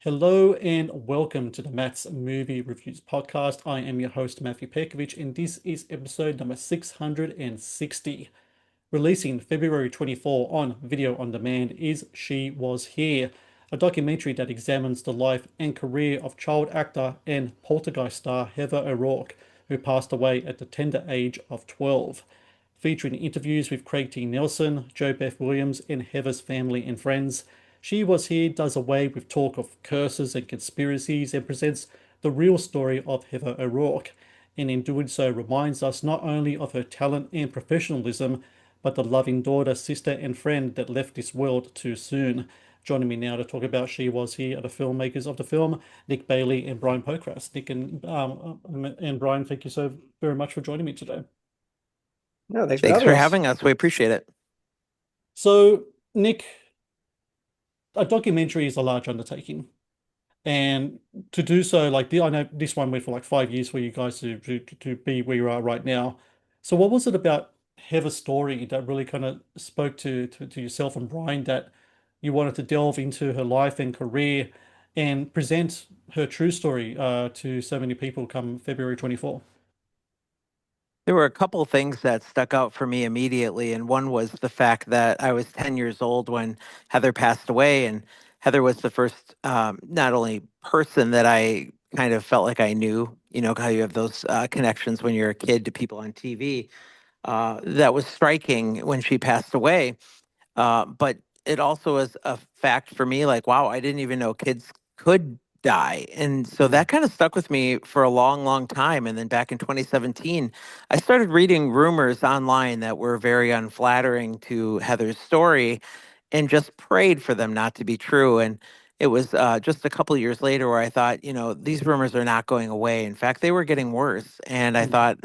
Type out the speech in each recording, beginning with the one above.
Hello and welcome to the Matt's Movie Reviews podcast. I am your host, Matthew Pejkovic, and this is episode number 660. Releasing February 24 on video on demand is She Was Here, a documentary that examines the life and career of child actor and Poltergeist star Heather O'Rourke, who passed away at the tender age of 12. Featuring interviews with Craig T. Nelson, Jo Beth Williams, and Heather's family and friends. She Was Here does away with talk of curses and conspiracies and presents the real story of Heather O'Rourke, and in doing so reminds us not only of her talent and professionalism, but the loving daughter, sister, and friend that left this world too soon. Joining me now to talk about She Was Here are the filmmakers of the film, Nick Bailey and Brian Pocrass. Nick and Brian, thank you so very much for joining me today. No, thanks for Thanks having for us. having us. We appreciate it. So, Nick, a documentary is a large undertaking. And to do so, I know this one went for like 5 years for you guys to be where you are right now. So what was it about Heather's story that really kind of spoke to yourself and Brian that you wanted to delve into her life and career and present her true story to so many people come February 24? There were a couple things that stuck out for me immediately, and one was the fact that I was 10 years old when Heather passed away, and Heather was the first, not only person that I kind of felt like I knew, how you have those connections when you're a kid to people on TV. That was striking when she passed away. But it also was a fact for me, like, wow, I didn't even know kids could die. And so Mm. that kind of stuck with me for a long, long time. And then back in 2017, I started reading rumors online that were very unflattering to Heather's story and just prayed for them not to be true. And it was just a couple of years later where I thought, these rumors are not going away. In fact, they were getting worse. And I Mm. thought,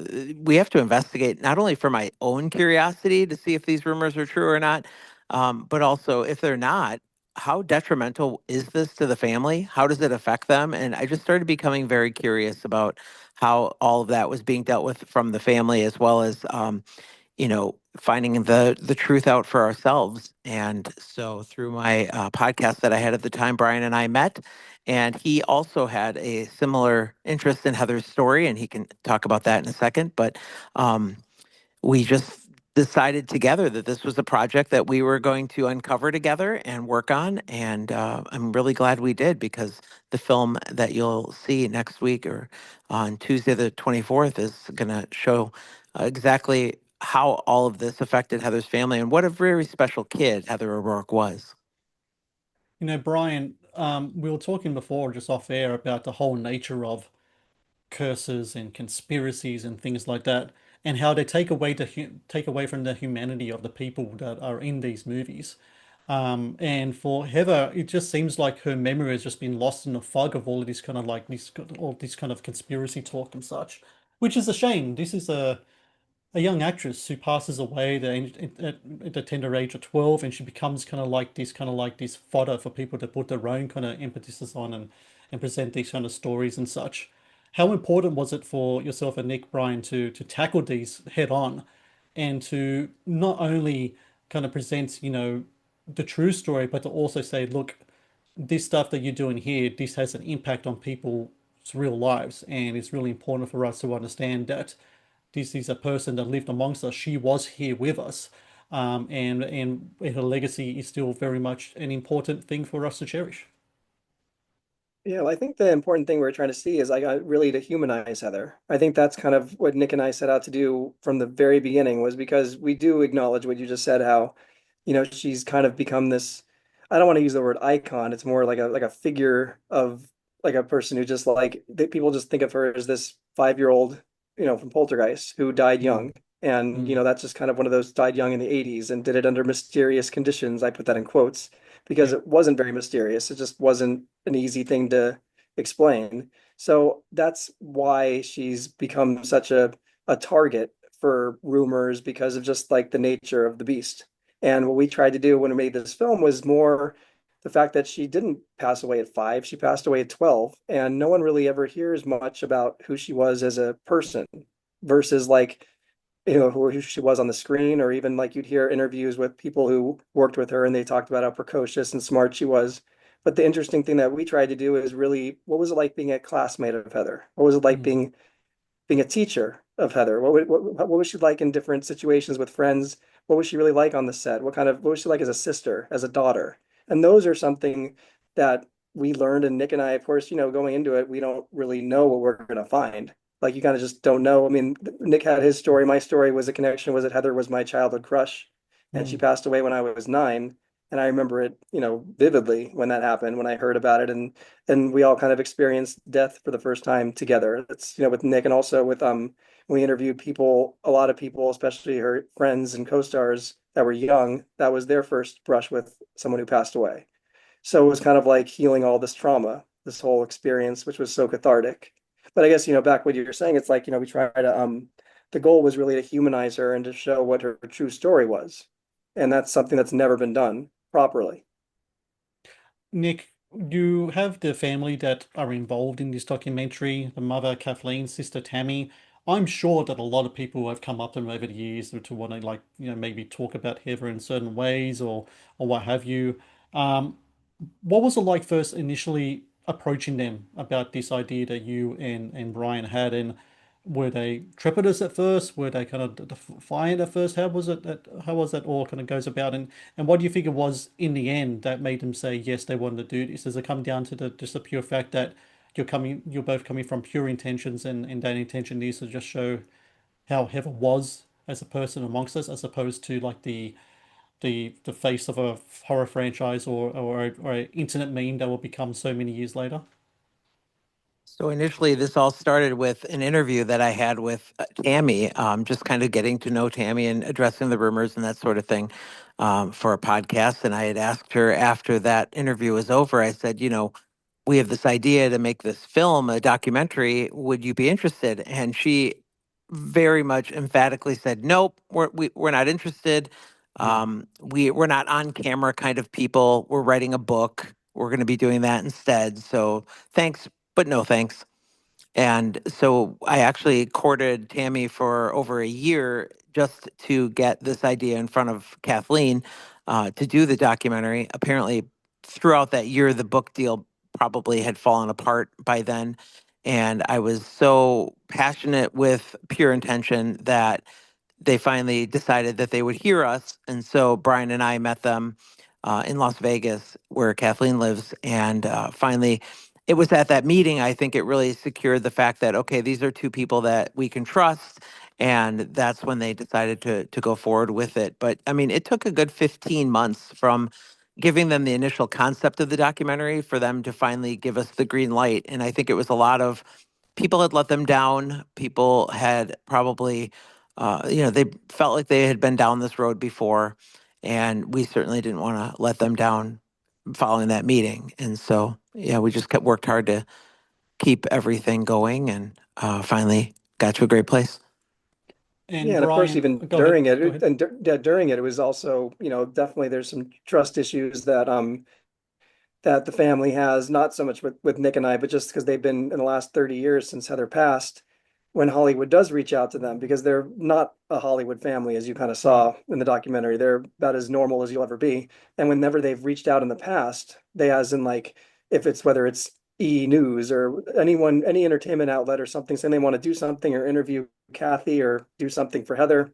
we have to investigate not only for my own curiosity to see if these rumors are true or not, but also, if they're not, how detrimental is this to the family? How does it affect them? And I just started becoming very curious about how all of that was being dealt with from the family, as well as, finding the truth out for ourselves. And so, through my podcast that I had at the time, Brian and I met, and he also had a similar interest in Heather's story, and he can talk about that in a second. But we just decided together that this was a project that we were going to uncover together and work on. And I'm really glad we did, because the film that you'll see next week or on Tuesday, the 24th, is going to show exactly how all of this affected Heather's family and what a very special kid Heather O'Rourke was. Brian, we were talking before just off air about the whole nature of curses and conspiracies and things like that, and how they take away from the humanity of the people that are in these movies. And for Heather, it just seems like her memory has just been lost in the fog of all of this kind of like this all this kind of conspiracy talk and such, which is a shame. This is a young actress who passes away at the tender age of 12, and she becomes kind of like this fodder for people to put their own kind of impetuses on and present these kind of stories and such. How important was it for yourself and Nick, Brian, to tackle these head on and to not only kind of present, the true story, but to also say, look, this stuff that you're doing here, this has an impact on people's real lives, and it's really important for us to understand that this is a person that lived amongst us. She was here with us, and her legacy is still very much an important thing for us to cherish. Yeah, well, I think the important thing we're trying to see is like really to humanize Heather. I think that's kind of what Nick and I set out to do from the very beginning, was because we do acknowledge what you just said, how, she's kind of become this, I don't want to use the word icon. It's more like a figure of like a person who just like that people just think of her as this 5-year-old, from Poltergeist who died Mm, young. And, mm, that's just kind of one of those died young in the 80s and did it under mysterious conditions. I put that in quotes because yeah. it wasn't very mysterious. It just wasn't an easy thing to explain. So that's why she's become such a target for rumors, because of just like the nature of the beast. And what we tried to do when we made this film was more the fact that she didn't pass away at 5, she passed away at 12. And no one really ever hears much about who she was as a person versus like who she was on the screen, or even like you'd hear interviews with people who worked with her and they talked about how precocious and smart she was But the interesting thing that we tried to do is really, what was it like being a classmate of Heather? What was it like Mm, being a teacher of Heather? What was she like in different situations with friends? What was she really like on the set? What was she like as a sister, as a daughter? And those are something that we learned. And Nick and I, of course, going into it, we don't really know what we're going to find. Like you kind of just don't know. I mean, Nick had his story. My story was a connection was that Heather was my childhood crush, and she mm. passed away when I was 9. And I remember it, vividly when that happened, when I heard about it, and we all kind of experienced death for the first time together. That's, with Nick, and also with we interviewed people, a lot of people, especially her friends and co-stars that were young, that was their first brush with someone who passed away. So it was kind of like healing all this trauma, this whole experience, which was so cathartic. But I guess, back what you were saying, it's like, we try to the goal was really to humanize her and to show what her true story was. And that's something that's never been done properly. Nick, you have the family that are involved in this documentary, the mother, Kathleen, sister Tammy. I'm sure that a lot of people have come up to them over the years to want to like, maybe talk about Heather in certain ways or what have you. Um, what was it like first initially approaching them about this idea that you and Brian had? And were they trepidous at first? Were they kind of defiant at first? How was that all kind of goes about? And what do you think it was in the end that made them say yes, they wanted to do this? Does it come down to just the pure fact that you're both coming from pure intentions and that intention is to just show how Heather was as a person amongst us, as opposed to like the face of a horror franchise or an internet meme that will become so many years later? So initially, this all started with an interview that I had with Tammy, just kind of getting to know Tammy and addressing the rumors and that sort of thing for a podcast. And I had asked her after that interview was over, I said, we have this idea to make this film, a documentary. Would you be interested? And she very much emphatically said, nope, we're not interested. Mm. We're not on camera kind of people. We're writing a book. We're going to be doing that instead. So thanks, but no thanks. And so I actually courted Tammy for over a year just to get this idea in front of Kathleen to do the documentary. Apparently, throughout that year, the book deal probably had fallen apart by then. And I was so passionate with pure intention that they finally decided that they would hear us. And so Brian and I met them in Las Vegas, where Kathleen lives. And finally, it was at that meeting, I think it really secured the fact that, okay, these are two people that we can trust. And that's when they decided to go forward with it. But I mean, it took a good 15 months from giving them the initial concept of the documentary for them to finally give us the green light. And I think it was a lot of people had let them down. People had probably, they felt like they had been down this road before. And we certainly didn't want to let them down following that meeting. And so, yeah, we just kept worked hard to keep everything going and finally got to a great place. And Yeah, and of course, Brian, even go ahead, during go it, ahead. and yeah, during it, it was also, definitely there's some trust issues that the family has, not so much with Nick and I, but just because they've been in the last 30 years since Heather passed, when Hollywood does reach out to them, because they're not a Hollywood family, as you kind of Right. saw in the documentary. They're about as normal as you'll ever be. And whenever they've reached out in the past, they as in like, if it's whether it's E News or anyone, any entertainment outlet or something saying they want to do something or interview Kathy or do something for Heather,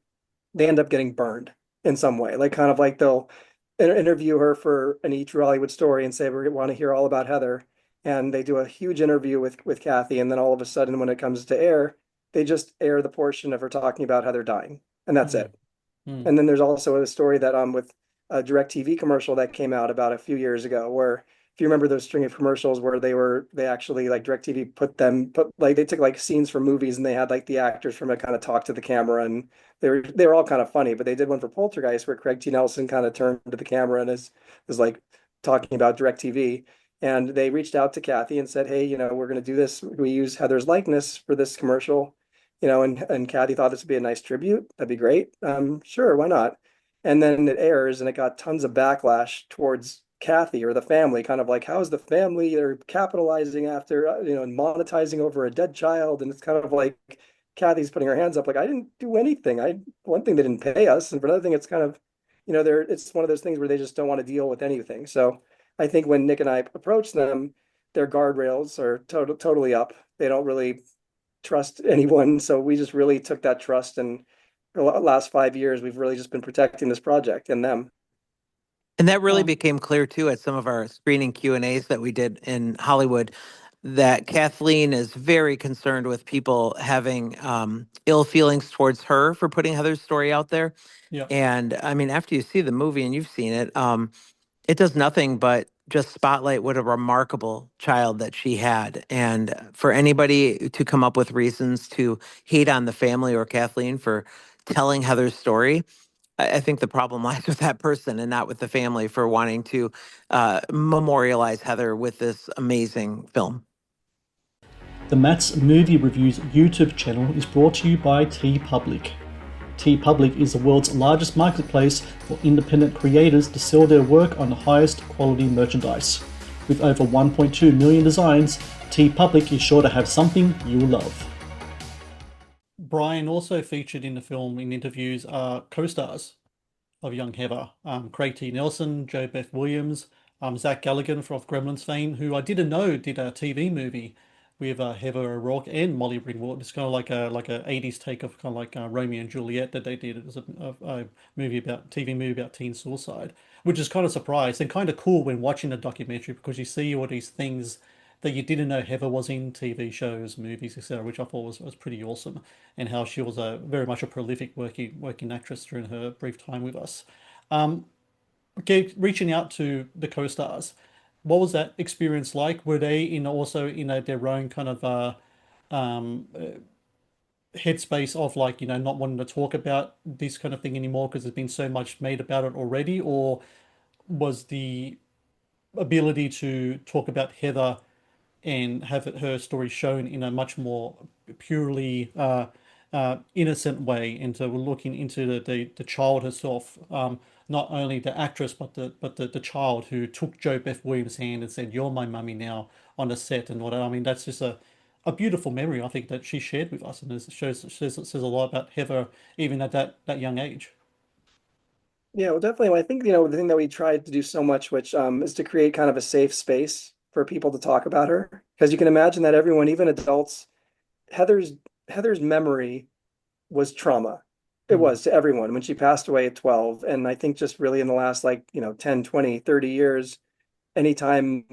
they end up getting burned in some way. Like kind of like they'll interview her for an E True Hollywood Story and say we want to hear all about Heather, and they do a huge interview with Kathy, and then all of a sudden when it comes to air, they just air the portion of her talking about Heather dying, and that's Mm, it. mm, And then there's also a story that with a direct TV commercial that came out about a few years ago where if you remember those string of commercials where they actually like direct TV put like they took like scenes from movies and they had like the actors from it kind of talk to the camera, and they were all kind of funny, but they did one for Poltergeist where Craig T. Nelson kind of turned to the camera and is like talking about direct TV. And they reached out to Kathy and said, hey, we're going to do this. We use Heather's likeness for this commercial, and Kathy thought this would be a nice tribute. That'd be great. Sure, why not? And then it airs, and it got tons of backlash towards Kathy or the family, kind of like, how is the family? They're capitalizing after, and monetizing over a dead child, and it's kind of like Kathy's putting her hands up, like, I didn't do anything. One thing, they didn't pay us, and for another thing, it's kind of, it's one of those things where they just don't want to deal with anything. So I think when Nick and I approach them, their guardrails are totally up. They don't really trust anyone. So we just really took that trust, and for the last 5 years, we've really just been protecting this project and them. And that really Um, became clear too at some of our screening Q&As that we did in Hollywood, that Kathleen is very concerned with people having ill feelings towards her for putting Heather's story out there. yeah. And I mean, after you see the movie and you've seen it, it does nothing but just spotlight what a remarkable child that she had. And for anybody to come up with reasons to hate on the family or Kathleen for telling Heather's story, I think the problem lies with that person and not with the family for wanting to memorialize Heather with this amazing film. The Matt's Movie Reviews YouTube channel is brought to you by TeePublic. TeePublic is the world's largest marketplace for independent creators to sell their work on the highest quality merchandise. With over 1.2 million designs, TeePublic is sure to have something you'll love. Brian also featured in the film in interviews are co-stars of young Heather. Craig T. Nelson, Jo Beth Williams, Zach Galligan from Gremlins fame, who I didn't know did a TV movie with Heather O'Rourke and Molly Ringwald. It's kind of like a 80s take of kind of like Romeo and Juliet that they did. It was a movie about TV movie about teen suicide, which is kind of surprised and kind of cool when watching the documentary because you see all these things that you didn't know Heather was in TV shows, movies, etc., which I thought was pretty awesome, and how she was a very much a prolific working actress during her brief time with us. Okay, reaching out to the co-stars, what was that experience like? Were they in also in their own kind of um, headspace of like not wanting to talk about this kind of thing anymore because there's been so much made about it already, or was the ability to talk about Heather and have her story shown in a much more purely innocent way into looking into the child herself, not only the actress but the child who took Jo Beth Williams' hand and said, "You're my mummy now" on the set and whatever. I mean, that's just a beautiful memory I think that she shared with us, and it says a lot about Heather even at that young age. Yeah, well, definitely. I think, the thing that we tried to do so much, which is to create kind of a safe space for people to talk about her. Because you can imagine that everyone, even adults, Heather's Heather's memory was trauma. It Mm, was to everyone when she passed away at 12. And I think just really in the last 10, 20, 30 years, anytime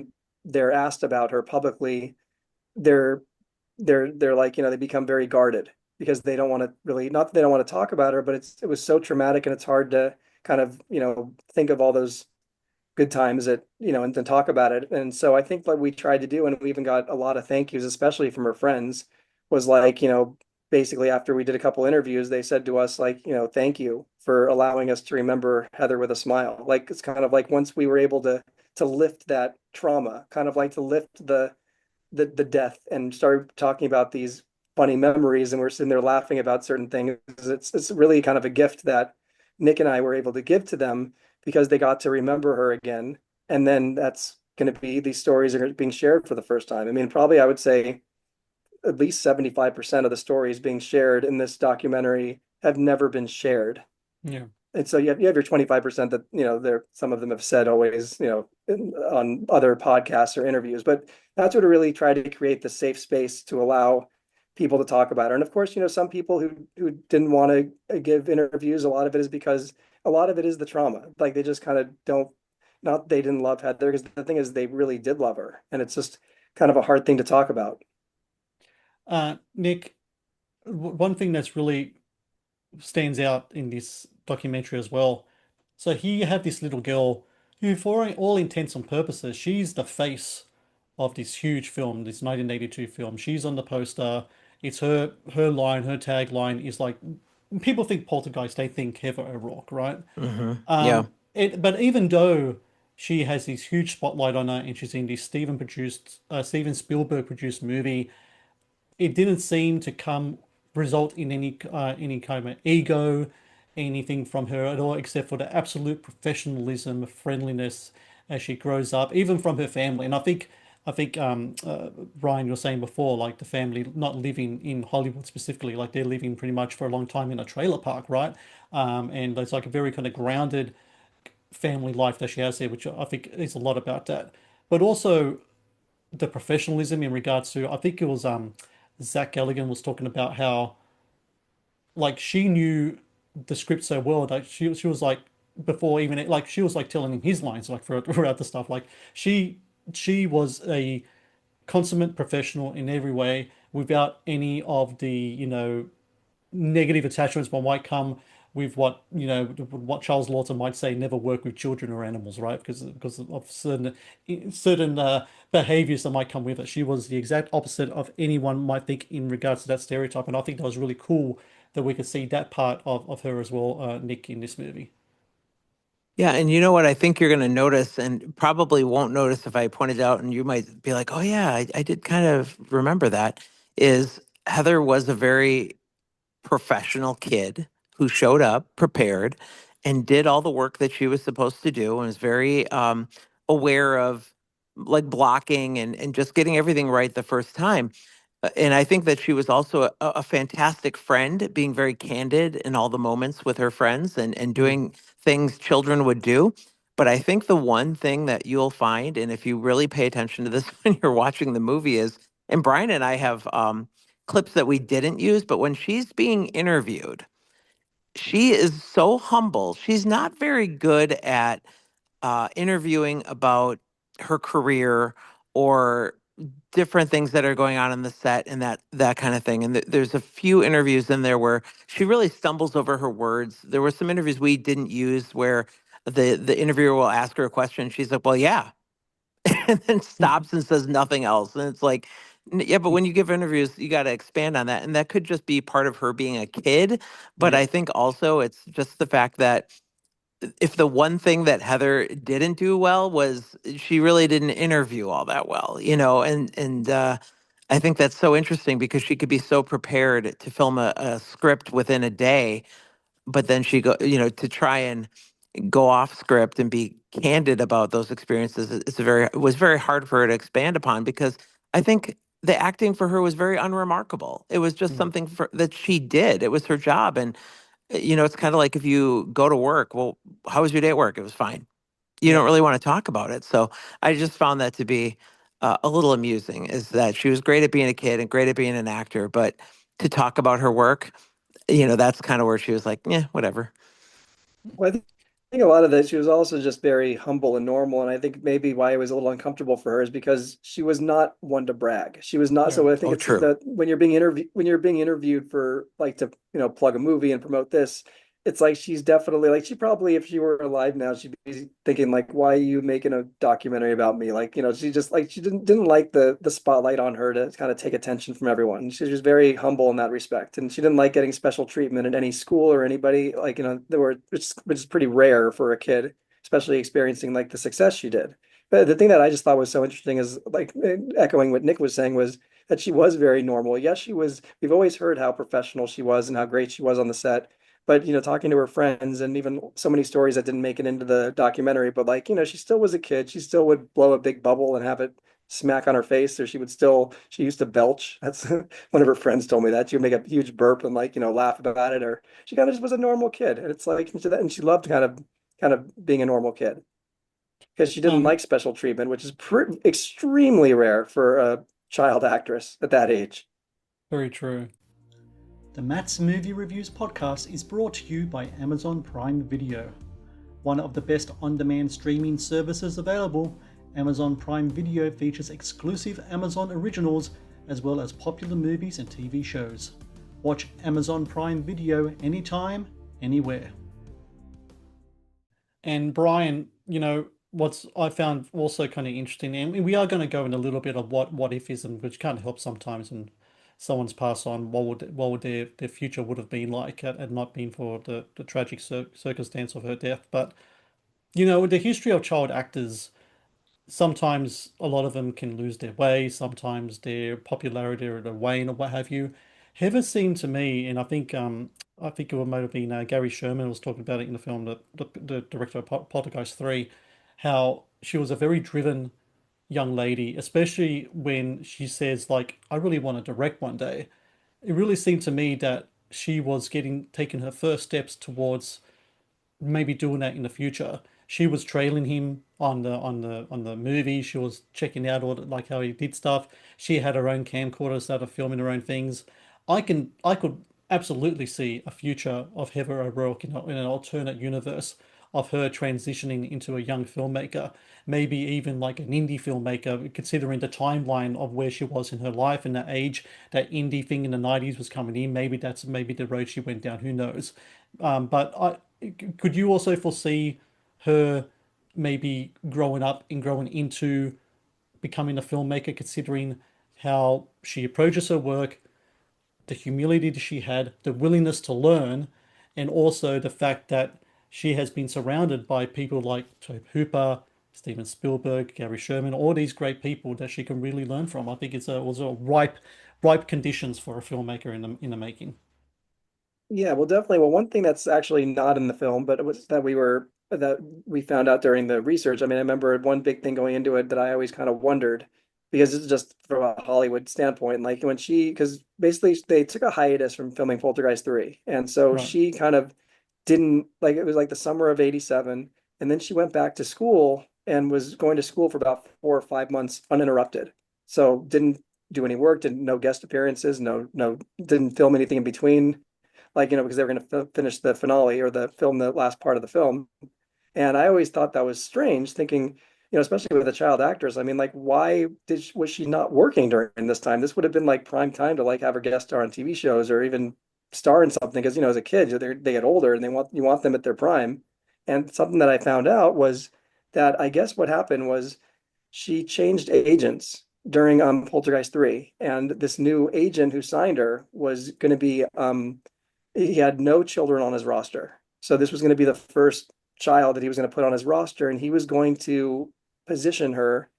they're asked about her publicly, they're they're like, they become very guarded because they don't want to really, not that they don't want to talk about her, but it was so traumatic, and it's hard to kind of, think of all those good times that, and then talk about it. And so I think what we tried to do, and we even got a lot of thank yous, especially from her friends, was like, basically after we did a couple interviews, they said to us like, thank you for allowing us to remember Heather with a smile. Like it's kind of like once we were able to lift that trauma, kind of like to lift the death and started talking about these funny memories, and we're sitting there laughing about certain things. It's really kind of a gift that Nick and I were able to give to them because they got to remember her again. And then that's going to be, these stories are being shared for the first time. I mean, probably I would say at least 75% of the stories being shared in this documentary have never been shared. yeah. And so you have your 25% that, there, some of them have said always, on other podcasts or interviews, but that's what I really tried to create the safe space to allow people to talk about her. And of course, some people who didn't want to give interviews, a lot of it is because a lot of it is the trauma. Like they just kind of don't, not they didn't love Heather, because the thing is they really did love her. And it's just kind of a hard thing to talk about. Nick, one thing that's really stands out in this documentary as well. So here you have this little girl who, for all intents and purposes, she's the face of this huge film, this 1982 film. She's on the poster. It's her line, her tagline is like people think Poltergeist, they think Heather O'Rourke, right? Yeah. But even though she has this huge spotlight on her and she's in this Steven Spielberg produced movie, it didn't seem to come result in any kind of ego, anything from her at all, except for the absolute professionalism, friendliness as she grows up, even from her family. And I think Ryan, you were saying before, like the family not living in Hollywood specifically, like they're living pretty much for a long time in a trailer park, right? And it's like a very kind of grounded family life that she has there, which I think is a lot about that. But also the professionalism in regards to, I think it was Zach Galligan was talking about how like she knew the script so well that she was like before even like she was like telling him his lines like throughout the stuff. Like she was a consummate professional in every way without any of the, negative attachments that might come with what Charles Lawton might say, never work with children or animals, right? Because of certain behaviors that might come with it. She was the exact opposite of anyone might think in regards to that stereotype, and I think that was really cool that we could see that part of her as well, Nick, in this movie. Yeah, and you know what I think you're going to notice, and probably won't notice if I point it out, and you might be like, "Oh yeah, I did kind of remember that." Is Heather was a very professional kid who showed up prepared and did all the work that she was supposed to do, and was very aware of like blocking and just getting everything right the first time. And I think that she was also a fantastic friend, being very candid in all the moments with her friends and Mm, doing things children would do. But I think the one thing that you'll find, and if you really pay attention to this when you're watching the movie, is, and Brian and I have clips that we didn't use, but when she's being interviewed, she is so humble. She's not very good at interviewing about her career or different things that are going on in the set and that kind of thing. And there's a few interviews in there where she really stumbles over her words. There were some interviews we didn't use where the interviewer will ask her a question. She's like, "Well, yeah," and then stops and says nothing else. And it's like, yeah, but when you give interviews, you got to expand on that. And that could just be part of her being a kid. But yeah. I think also it's just the fact that if the one thing that Heather didn't do well was she really didn't interview all that well, and I think that's so interesting because she could be so prepared to film a script within a day, but then to try and go off script and be candid about those experiences. It was very hard for her to expand upon because I think the acting for her was very unremarkable. It was just Mm, something that she did. It was her job, and it's kind of like if you go to work. Well, how was your day at work? It was fine. You yeah. don't really want to talk about it. So I just found that to be a little amusing. Is that she was great at being a kid and great at being an actor, but to talk about her work, that's kind of where she was like, yeah, whatever. Well, I think a lot of that, she was also just very humble and normal. And I think maybe why it was a little uncomfortable for her is because she was not one to brag. She was not. So Very. I think Oh, it's true. that when you're being interviewed for like to, plug a movie and promote this, it's like she's definitely like she probably, if she were alive now, she'd be thinking like, why are you making a documentary about me? Like, she just like she didn't like the spotlight on her to kind of take attention from everyone. She was very humble in that respect. And she didn't like getting special treatment at any school or anybody, like, there were which is pretty rare for a kid, especially experiencing like the success she did. But the thing that I just thought was so interesting is like echoing what Nick was saying was that she was very normal. Yes, she was, we've always heard how professional she was and how great she was on the set. But talking to her friends and even so many stories that didn't make it into the documentary, but like, she still was a kid. She still would blow a big bubble and have it smack on her face, or she used to belch. That's one of her friends told me that. She would make a huge burp and like, laugh about it, or she kind of just was a normal kid. And it's like, and she loved kind of being a normal kid because she didn't Um, like special treatment, which is extremely rare for a child actress at that age. Very true. The Matt's Movie Reviews podcast is brought to you by Amazon Prime Video. One of the best on-demand streaming services available, Amazon Prime Video features exclusive Amazon originals as well as popular movies and TV shows. Watch Amazon Prime Video anytime, anywhere. And Brian, what's I found also kind of interesting, and we are going to go in a little bit of what ifism, which can't help sometimes when someone's passed on. What would their future would have been like had not been for the tragic circumstance of her death. But the history of child actors, sometimes a lot of them can lose their way, sometimes their popularity or their wane or what have you. Heather seemed to me, and I think it might have been Gary Sherman was talking about it in the film, the director of Poltergeist 3, how she was a very driven young lady, especially when she says like, I really want to direct one day. It really seemed to me that she was taking her first steps towards maybe doing that in the future. She was trailing him on the movie. She was checking out like how he did stuff. She had her own camcorder, started filming her own things. I could absolutely see a future of Heather O'Rourke in an alternate universe of her transitioning into a young filmmaker, maybe even like an indie filmmaker, considering the timeline of where she was in her life and the age that indie thing in the 90s was coming in. Maybe the road she went down, who knows? Could you also foresee her maybe growing up and growing into becoming a filmmaker, considering how she approaches her work, the humility that she had, the willingness to learn, and also the fact that she has been surrounded by people like Tobe Hooper, Steven Spielberg, Gary Sherman, all these great people that she can really learn from. I think it's also ripe conditions for a filmmaker in the making. Yeah, well, definitely. Well, one thing that's actually not in the film, but it was that we found out during the research. I mean, I remember one big thing going into it that I always kind of wondered, because it's just from a Hollywood standpoint, like when because basically they took a hiatus from filming Poltergeist 3. And so Right. she kind of didn't, like, it was like the summer of 87, and then she went back to school and was going to school for about 4 or 5 months uninterrupted. So didn't do any work, didn't no guest appearances, didn't film anything in between, like, because they were going to finish the finale or the last part of the film. And I always thought that was strange, thinking, especially with the child actors. I mean, like, why was she not working during this time? This would have been like prime time to like have her guest star on TV shows or even star in something, because as a kid, they get older and you want them at their prime. And something that I found out was that I guess what happened was she changed agents during Poltergeist 3, and this new agent who signed her was going to be he had no children on his roster. So this was going to be the first child that he was going to put on his roster, and he was going to position her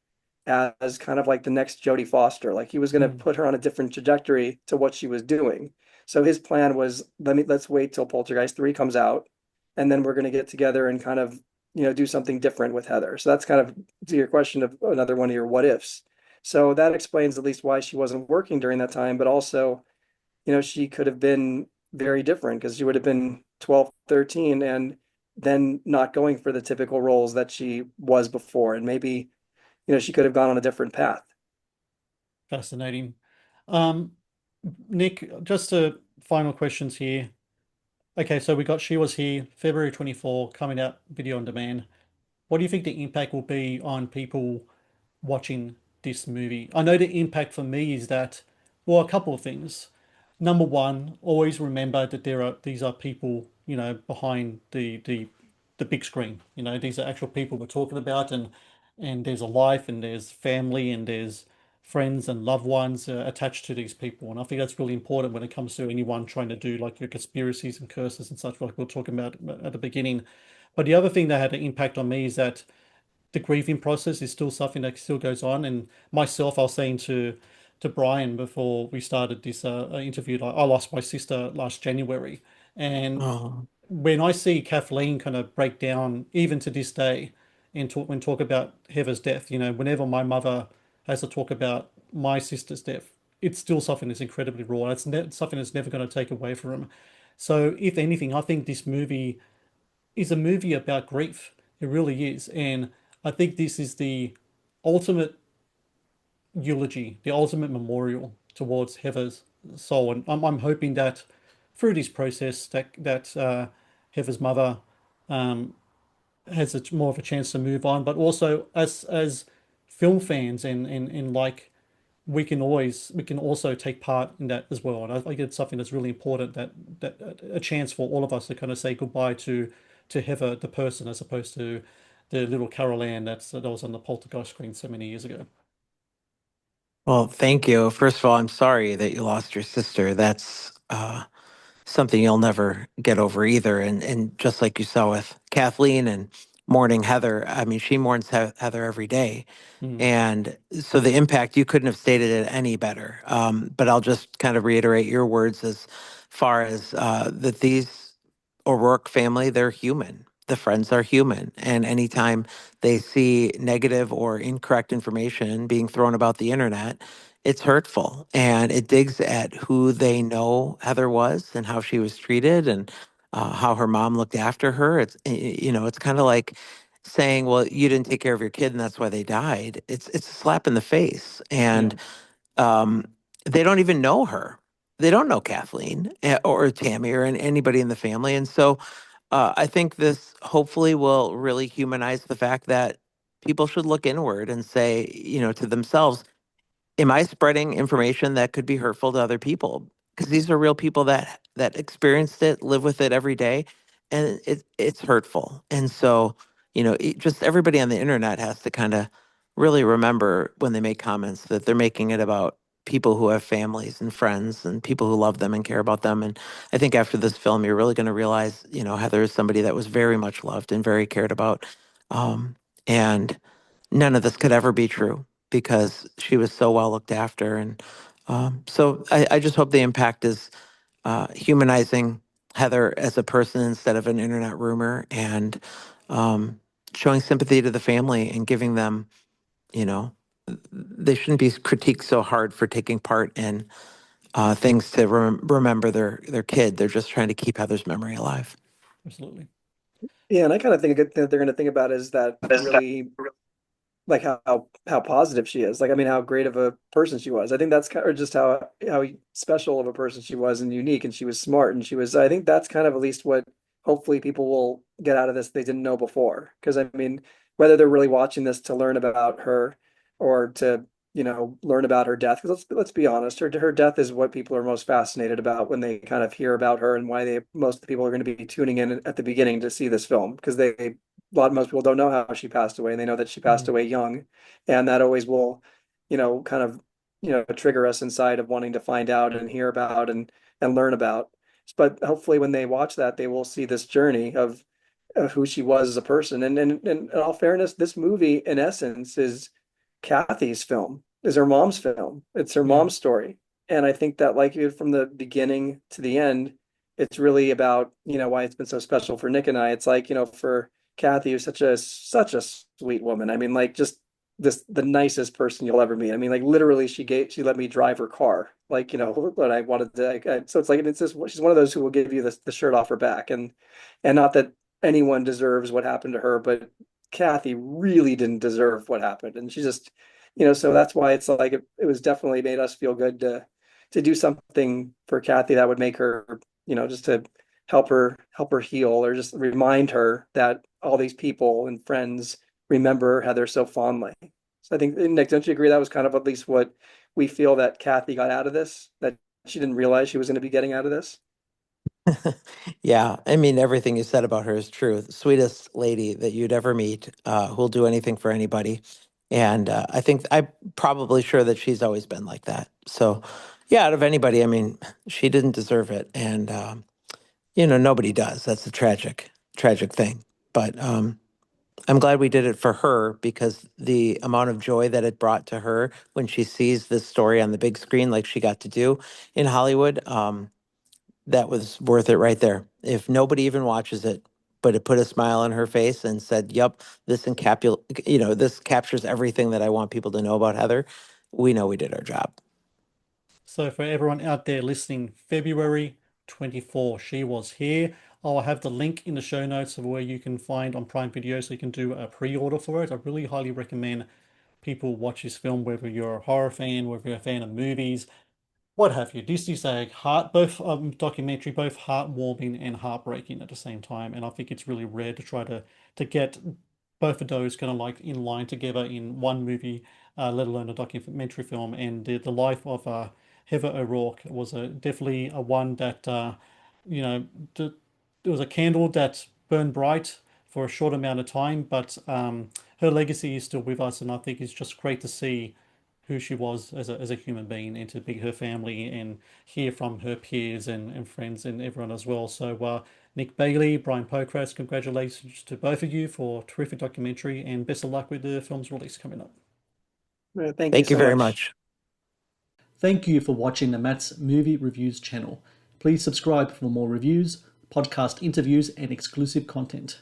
as kind of like the next Jodie Foster. Like, he was going to Mm. put her on a different trajectory to what she was doing. So his plan was, let's wait till Poltergeist 3 comes out, and then we're going to get together and kind of, do something different with Heather. So that's kind of to your question of another one of your what ifs. So that explains at least why she wasn't working during that time, but also, she could have been very different, because she would have been 12, 13, and then not going for the typical roles that she was before. And maybe, she could have gone on a different path. Fascinating. Um, Nick, just final questions here. Okay, so we got She Was Here, February 24, coming out video on demand. What do you think the impact will be on people watching this movie? I know the impact for me is that, well, a couple of things. Number one, always remember that these are people, behind the big screen. These are actual people we're talking about, and there's a life, and there's family, and there's friends and loved ones attached to these people. And I think that's really important when it comes to anyone trying to do like your conspiracies and curses and such, like we were talking about at the beginning. But the other thing that had an impact on me is that the grieving process is still something that still goes on. And myself, I was saying to Brian before we started this interview, like I lost my sister last January, and Oh, when I see Kathleen kind of break down, even to this day, and talk about Heather's death, whenever my mother has to talk about my sister's death, it's still something that's incredibly raw. It's something that's never going to take away from him. So, if anything, I think this movie is a movie about grief. It really is. And I think this is the ultimate eulogy, the ultimate memorial towards Heather's soul. And I'm hoping that through this process that Heather's mother um, has more of a chance to move on, but also as film fans and like we can also take part in that as well. And I think it's something that's really important, that a chance for all of us to kind of say goodbye to Heather the person, as opposed to the little Carol Ann that was on the Poltergeist screen so many years ago. well, thank you. First of all, I'm sorry that you lost your sister. That's something you'll never get over either. And just like you saw with Kathleen and mourning Heather, I mean, she mourns Heather every day. Mm. And so the impact, you couldn't have stated it any better. But I'll just kind of reiterate your words as far as that these O'Rourke family, they're human. The friends are human. And anytime they see negative or incorrect information being thrown about the internet, it's hurtful and it digs at who they know Heather was and how she was treated and how her mom looked after her. It's, it's kind of like saying, well, you didn't take care of your kid and that's why they died. It's a slap in the face. Yeah, And um, they don't even know her. They don't know Kathleen or Tammy or anybody in the family. And so I think this hopefully will really humanize the fact that people should look inward and say, to themselves, am I spreading information that could be hurtful to other people? Because these are real people that experienced it, live with it every day, and it's hurtful. And so, just everybody on the internet has to kind of really remember when they make comments that they're making it about people who have families and friends and people who love them and care about them. And I think after this film, you're really going to realize, Heather is somebody that was very much loved and very cared about. And none of this could ever be true because she was so well looked after. And so I just hope the impact is humanizing Heather as a person instead of an internet rumor, and um, showing sympathy to the family and giving them, you know, they shouldn't be critiqued so hard for taking part in things to remember their kid. They're just trying to keep Heather's memory alive. absolutely. Yeah, and I kind of think that they're going to think about is that really like how positive she is. Like, I mean, how great of a person she was. I think that's kind of just how special of a person she was and unique, and she was smart, and she was. I think that's kind of at least what hopefully people will get out of this they didn't know before. Because I mean, whether they're really watching this to learn about her or to learn about her death, because let's be honest, her death is what people are most fascinated about when they kind of hear about her, and why most of the people are going to be tuning in at the beginning to see this film, because most people don't know how she passed away, and they know that she passed Mm, away young, and that always will, kind of, trigger us inside of wanting to find out and hear about and learn about. But hopefully, when they watch that, they will see this journey of who she was as a person. And in all fairness, this movie, in essence, is Kathy's film, is her mom's film. It's her yeah. mom's story, and I think that, like, from the beginning to the end, it's really about why it's been so special for Nick and I. It's like, for Kathy, who's such a sweet woman. I mean, like, just the nicest person you'll ever meet. I mean, like, literally, she let me drive her car, like, when I wanted to. So it's like, it's just, she's one of those who will give you the shirt off her back, and not that anyone deserves what happened to her, but Kathy really didn't deserve what happened, and she just, so that's why it's like it was definitely made us feel good to do something for Kathy that would make her, just to help her heal, or just remind her that all these people and friends remember Heather so fondly. So I think, Nick, don't you agree that was kind of at least what we feel that Kathy got out of this, that she didn't realize she was going to be getting out of this? Yeah, I mean, everything you said about her is true. The sweetest lady that you'd ever meet, who'll do anything for anybody. And I think I'm probably sure that she's always been like that. So, yeah, out of anybody, I mean, she didn't deserve it. And, nobody does. That's a tragic thing. But I'm glad we did it for her because the amount of joy that it brought to her when she sees this story on the big screen, like she got to do in Hollywood. That was worth it right there. If nobody even watches it, but it put a smile on her face and said, "Yep, this captures everything that I want people to know about Heather." We know we did our job. So for everyone out there listening, February 24, she was here. I'll have the link in the show notes of where you can find on Prime Video so you can do a pre-order for it. I really highly recommend people watch this film, whether you're a horror fan, whether you're a fan of movies, what have you. This is a both documentary, both heartwarming and heartbreaking at the same time. And I think it's really rare to try to get both of those kind of like in line together in one movie, let alone a documentary film. And the life of Heather O'Rourke was definitely a one that you know the, it was a candle that burned bright for a short amount of time, but her legacy is still with us, and I think it's just great to see who she was as a human being and to be her family and hear from her peers and friends and everyone as well. So, Nick Bailey, Brian Pocrass, congratulations to both of you for a terrific documentary and best of luck with the film's release coming up. Thank you Thank you so very much. much. Thank you for watching the Matt's Movie Reviews channel. Please subscribe for more reviews, podcast interviews, and exclusive content.